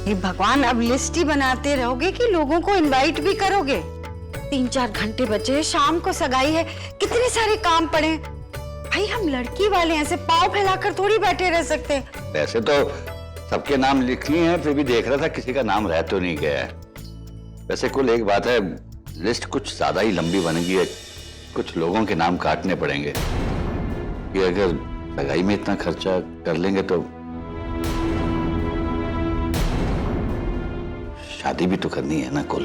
ये भगवान, अब लिस्ट ही बनाते रहोगे कि लोगों को इनवाइट भी करोगे? 3-4 घंटे बचे हैं, शाम को सगाई है, कितने सारे काम पड़े हैं। भाई हम लड़की वाले हैं, ऐसे पाँव फैलाकर थोड़ी बैठे रह सकते। वैसे तो सबके नाम लिख लिए हैं, फिर भी देख रहा था किसी का नाम रह तो नहीं गया है। वैसे कुल एक बात है, लिस्ट कुछ ज्यादा ही लंबी बनेगी है, कुछ लोगों के नाम काटने पड़ेंगे। कि अगर सगाई में इतना खर्चा कर लेंगे तो शादी भी तो करनी है ना कुल।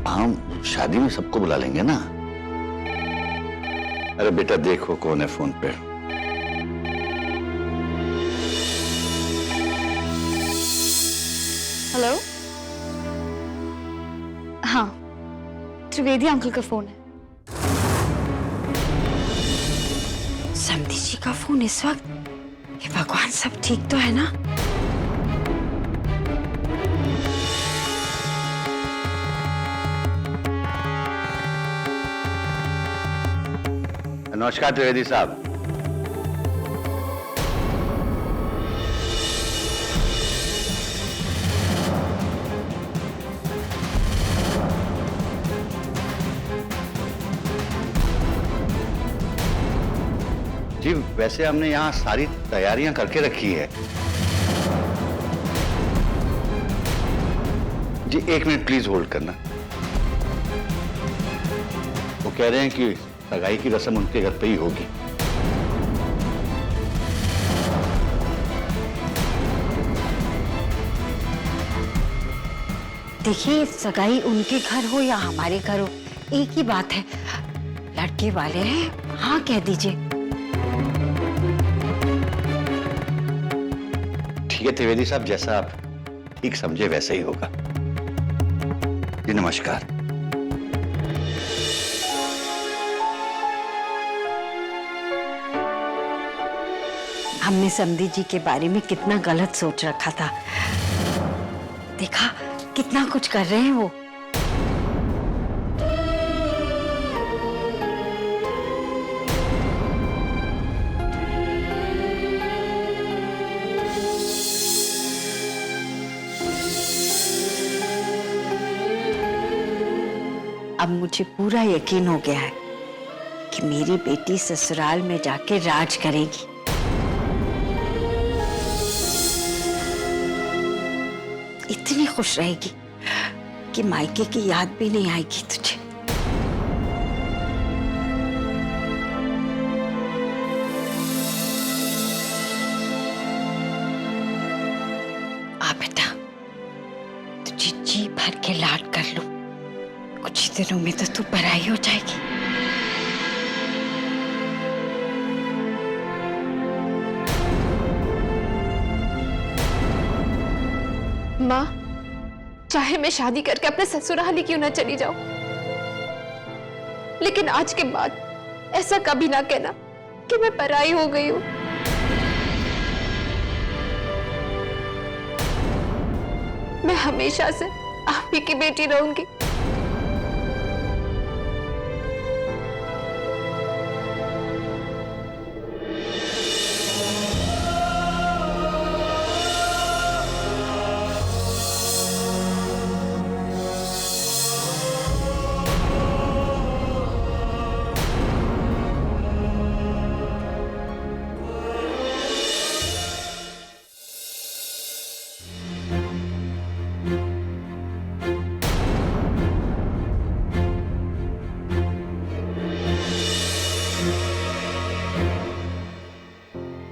हम शादी में सबको बुला लेंगे ना। अरे बेटा देखो कौन है फोन पे। हेलो, हाँ, त्रिवेदी अंकल का फोन है। समधी जी का फोन इस वक्त? ये भगवान, सब ठीक तो है ना? नमस्कार त्रिवेदी साहब। जी वैसे हमने यहाँ सारी तैयारियां करके रखी है। जी 1 मिनट प्लीज होल्ड करना। वो कह रहे हैं कि सगाई की रस्म उनके घर पे ही होगी। देखिए, सगाई उनके घर हो या हमारे घर हो, एक ही बात है। लड़के वाले हैं, हाँ कह दीजिए। ठीक है त्रिवेदी साहब, जैसा आप ठीक समझे वैसा ही होगा। जी नमस्कार। हमने समधी जी के बारे में कितना गलत सोच रखा था। देखा कितना कुछ कर रहे हैं वो। अब मुझे पूरा यकीन हो गया है कि मेरी बेटी ससुराल में जाके राज करेगी। इतनी खुश रहेगी कि मायके की याद भी नहीं आएगी तुझे। आ बेटा, तुझे जी भर के लाड कर लूं। कुछ ही दिनों में तो तू पराई हो जाएगी। माँ, चाहे मैं शादी करके अपने ससुराल ही क्यों ना चली जाऊं, लेकिन आज के बाद ऐसा कभी ना कहना कि मैं पराई हो गई हूं। मैं हमेशा से आप ही की बेटी रहूंगी।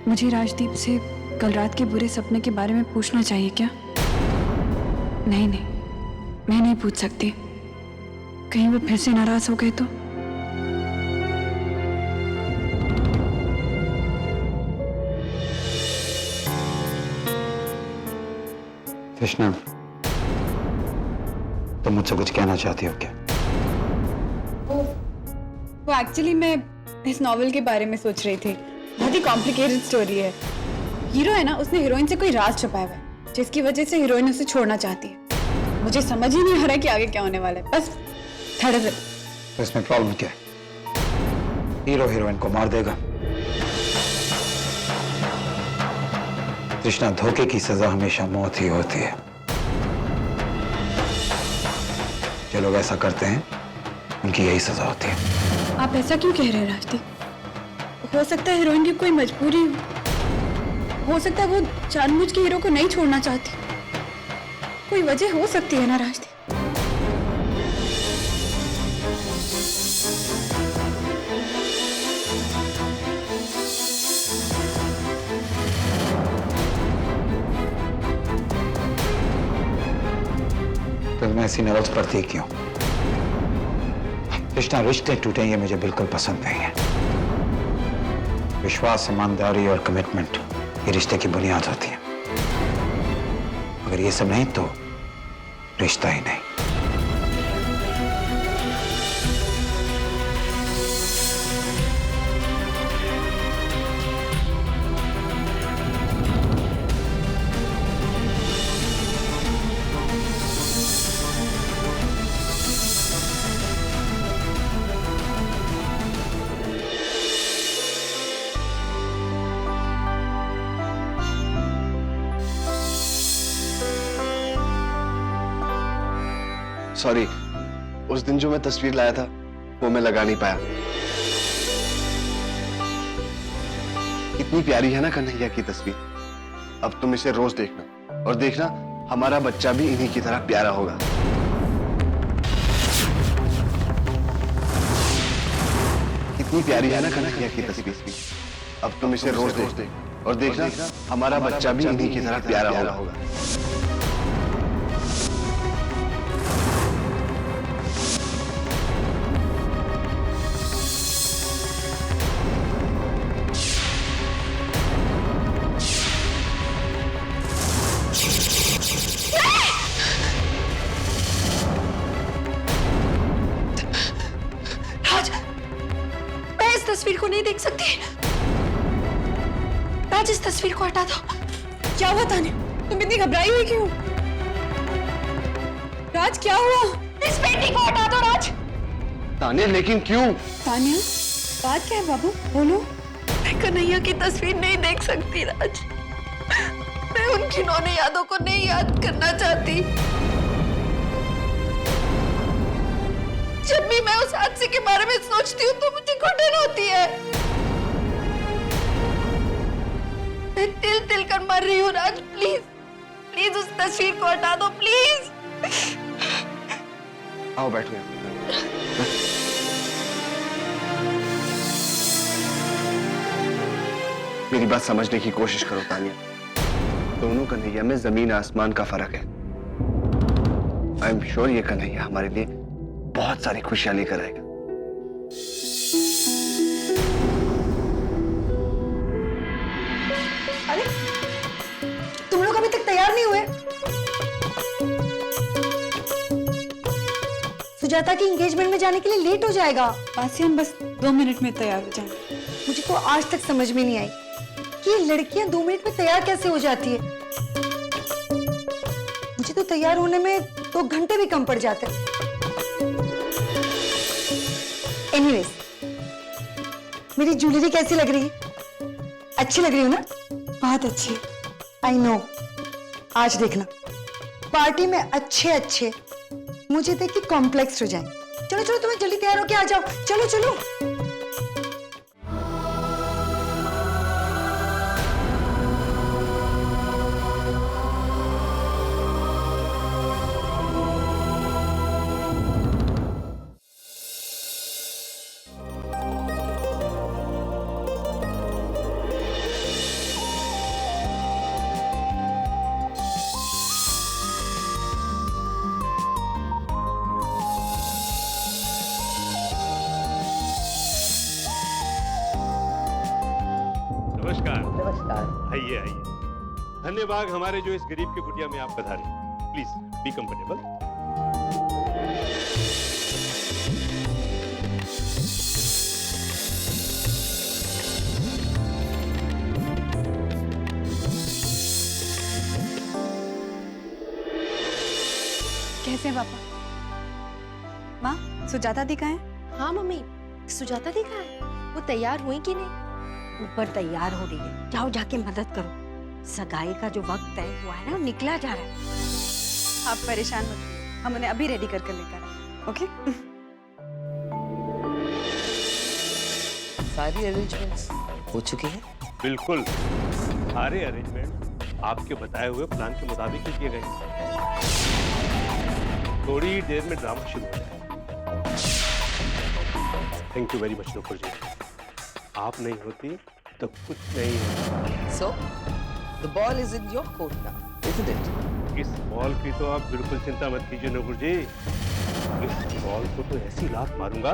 मुझे राजदीप से कल रात के बुरे सपने के बारे में पूछना चाहिए क्या? नहीं नहीं, मैं नहीं पूछ सकती। कहीं वो फिर से नाराज हो गए तो? कृष्णा, तुम मुझसे कुछ कहना चाहती हो क्या? वो एक्चुअली मैं इस नॉवेल के बारे में सोच रही थी। बहुत ही कॉम्प्लिकेटेड स्टोरी है। हीरो है ना, उसने हीरोइन से कोई राज छुपाया हुआ है, जिसकी वजह से हीरोइन उसे छोड़ना चाहती है। मुझे समझ ही नहीं आ रहा कि आगे क्या होने वाला है। बस थोड़ा सा। तो इसमें प्रॉब्लम क्या है? हीरो हीरोइन को मार देगा, कृष्णा, धोखे की सजा हमेशा मौत ही होती है। जो लोग ऐसा करते हैं उनकी यही सजा होती है। आप ऐसा क्यों कह रहे हैं राजदीप? हो सकता है हीरोइन की कोई मजबूरी हो सकता है वो जानबूझ के हीरो को नहीं छोड़ना चाहती। कोई वजह हो सकती है ना राजदीप? तो मैं ऐसी नॉवेल्स पढ़ती क्यों? कृष्णा, रिश्ते टूटे ये मुझे बिल्कुल पसंद नहीं है। विश्वास, ईमानदारी और कमिटमेंट ये रिश्ते की बुनियाद होती है। अगर ये सब नहीं तो रिश्ता ही नहीं। सॉरी, उस दिन जो मैं तस्वीर लाया था वो मैं लगा नहीं पाया। कितनी प्यारी है ना कन्हैया की तस्वीर। अब तुम इसे रोज देखना और देखना हमारा बच्चा भी इन्हीं की तरह प्यारा होगा। कितनी प्यारी है ना कन्हैया की तस्वीर। अब तुम इसे रोज देखना और देखना हमारा बच्चा भी इन्हीं की तरह प्यारा होगा। तस्वीर को नहीं देख सकती। राज, इस तस्वीर को हटा दो। क्या हुआ तान्या? तुम इतनी घबराई हुई क्यों? राज, क्या हुआ? इस पेंटिंग को हटा दो राज। तान्या, लेकिन क्यों? तान्या, बात क्या है बाबू? बोलो। मैं कन्हैया की तस्वीर नहीं देख सकती राज। मैं उन घिनौने यादों को नहीं याद करना चाहती। जब भी मैं उस हादसे के बारे में सोचती हूँ तो मुझे घुटन होती है। मैं तिल तिल कर मर रही हूँ राज। प्लीज प्लीज उस तस्वीर को हटा दो प्लीज। आओ बैठो यहाँ। मेरी बात समझने की कोशिश करो तानिया। दोनों कन्हैया में जमीन आसमान का फर्क है। आई एम श्योर ये कन्हैया हमारे लिए बहुत सारी खुशियां लेकर आएगा। अरे, तुम लोग अभी तक तैयार नहीं हुए? सुजाता की एंगेजमेंट में जाने के लिए लेट हो जाएगा। बासी, हम बस 2 मिनट में तैयार हो जाएंगे। मुझे तो आज तक समझ में नहीं आई कि ये लड़कियां 2 मिनट में तैयार कैसे हो जाती है। मुझे तो तैयार होने में 2 घंटे भी कम पड़ जाते हैं। एनीवेज, मेरी ज्वेलरी कैसी लग रही है? अच्छी लग रही हूँ ना? बहुत अच्छी। I know. आज देखना, पार्टी में अच्छे अच्छे मुझे देख के कॉम्प्लेक्स हो जाए। चलो चलो, तुम्हें जल्दी तैयार होके आ जाओ। चलो चलो। नमस्कार। नमस्कार। आइए आइए। धन्यवाद हमारे जो इस गरीब की कुटिया में आप पधारे। Please be comfortable. कैसे हैं पापा? माँ, सुजाता दी कहाँ है? हाँ मम्मी, सुजाता दी कहाँ है? वो तैयार हुई कि नहीं? ऊपर तैयार हो रही है, जाओ जाके मदद करो। सगाई का जो वक्त तय हुआ है ना, वो निकला जा रहा है। आप परेशान मत होइए, हम उन्हें अभी रेडी करके लेकर आए। ओके? सारी अरेंजमेंट्स हो चुकी हैं? बिल्कुल, सारे अरेंजमेंट आपके बताए हुए प्लान के मुताबिक ही किए गए हैं। थोड़ी देर में ड्रामा शुरू हो जाएगा। Thank you very much Nupur ji, आप नहीं होती तो कुछ नहीं होता। So, the ball is in your court now, isn't it? इस बॉल की तो आप बिल्कुल चिंता मत कीजिए नुपुर जी, इस बॉल को तो ऐसी लात मारूंगा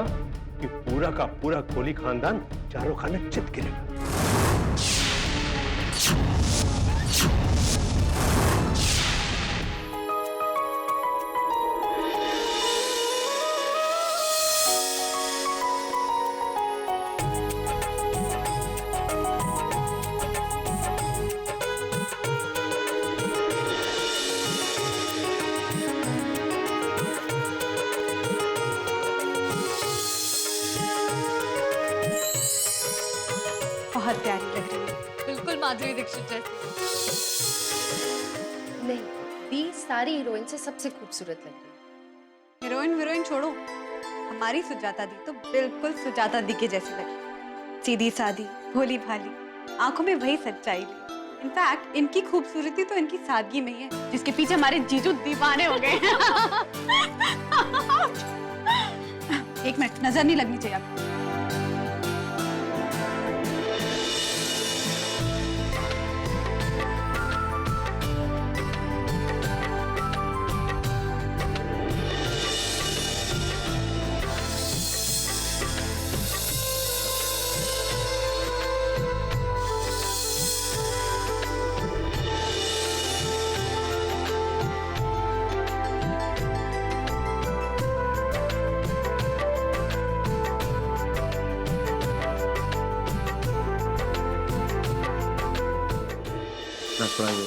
कि पूरा का पूरा कोहली खानदान चारों खाने चित गिरेगा। बहुत प्यारी लग रही है। बिल्कुल माधुरी दीक्षित जैसी। नहीं, दी सारी हीरोइन से सबसे खूबसूरत लग रही है। हीरोइन छोड़ो, हमारी सुजाता दी तो बिल्कुल सुजाता दी के जैसी लगी। सीधी सादी, भोली भाली, आंखों में वही सच्चाई ली। इनफैक्ट इनकी खूबसूरती तो इनकी सादगी में ही है, जिसके पीछे हमारे जीजू दीवाने हो गए। एक मिनट, नजर नहीं लगनी चाहिए आपको।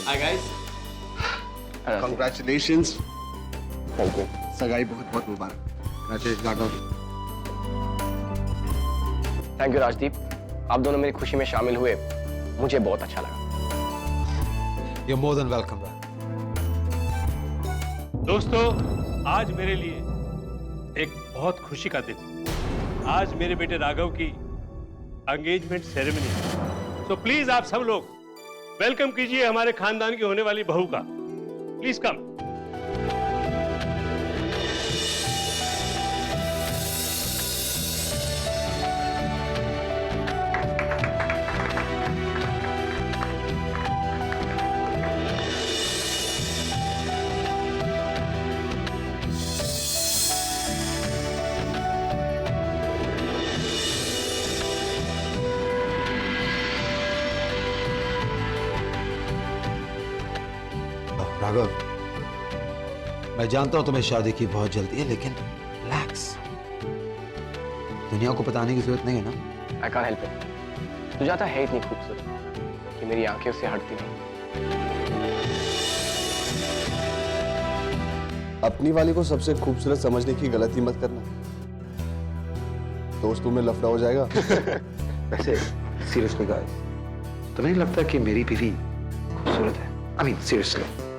Hi guys. Congratulations. Thank you. सगाई बहुत बहुत मुबारक। Congratulations Raghav. Thank you Rajdeep, आप दोनों मेरी खुशी में शामिल हुए, मुझे बहुत अच्छा लगा। You're more than welcome, Rag. दोस्तों, आज मेरे लिए एक बहुत खुशी का दिन। आज मेरे बेटे राघव की एंगेजमेंट सेरेमनी। सो प्लीज आप सब लोग वेलकम कीजिए हमारे खानदान की होने वाली बहू का। Please come. राघव, मैं जानता हूं तुम्हें शादी की बहुत जल्दी है, लेकिन रिलैक्स। दुनिया को बताने की जरूरत नहीं है ना। I can't help it. Sujata है इतनी खूबसूरत कि मेरी आंखें उससे हटती नहीं। अपनी वाली को सबसे खूबसूरत समझने की गलती मत करना, दोस्तों में लफड़ा हो जाएगा। वैसे सीरियसली गाइस, तो नहीं लगता कि मेरी बीवी खूबसूरत है? I mean seriously.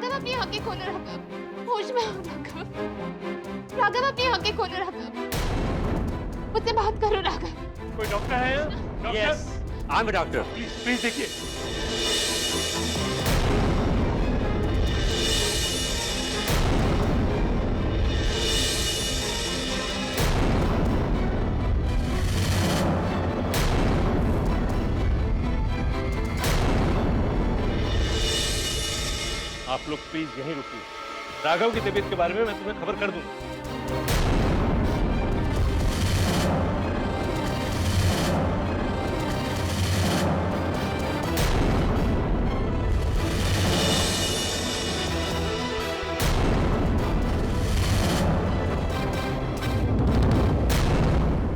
राघव अपनी आंखें खोलो राघव, होश में आओ राघव, राघव अपनी आंखें खोलो राघव, मुझसे बात करो राघव। कोई डॉक्टर है यहाँ? Doctor? Yes, I am doctor. Please please देखिए। आप लोग प्लीज यहीं रुकिए। राघव की तबीयत के बारे में मैं तुम्हें खबर कर दूंगा।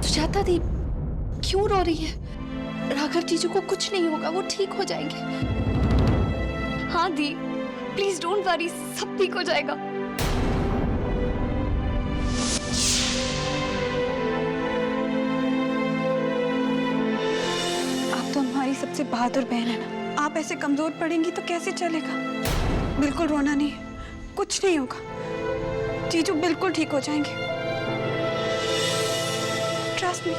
सुजाता दी क्यों रो रही है? राघव जीजू को कुछ नहीं होगा, वो ठीक हो जाएंगे। हाँ दी, प्लीज डोंट वरी, सब ठीक हो जाएगा। आप तो हमारी सबसे बहादुर बहन है ना, आप ऐसे कमजोर पड़ेंगी तो कैसे चलेगा? बिल्कुल रोना नहीं, कुछ नहीं होगा, जीजू बिल्कुल ठीक हो जाएंगे, ट्रस्ट मी।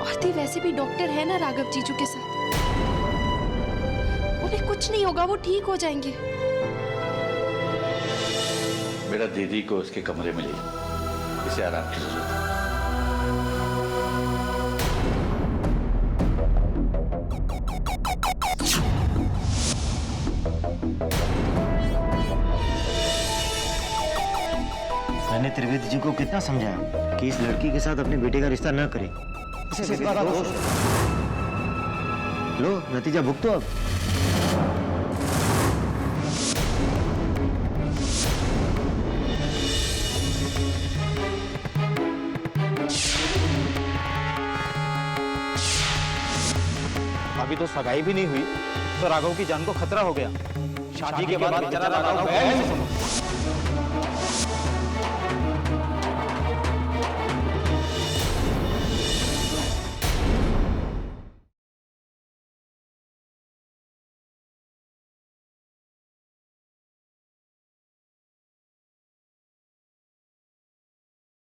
आरती वैसे भी डॉक्टर है ना राघव जीजू के साथ, उन्हें कुछ नहीं होगा, वो ठीक हो जाएंगे। बेटा दीदी को उसके कमरे में ले, इसे आराम की जरूरत है। मैंने त्रिवेदी जी को कितना समझाया कि इस लड़की के साथ अपने बेटे का रिश्ता न करें। इसे इसका दोष लो, नतीजा भुगतो अब। अभी तो सगाई भी नहीं हुई तो राघव की जान को खतरा हो गया। शादी के बाद बेचारा राघव गया ही नहीं समझ।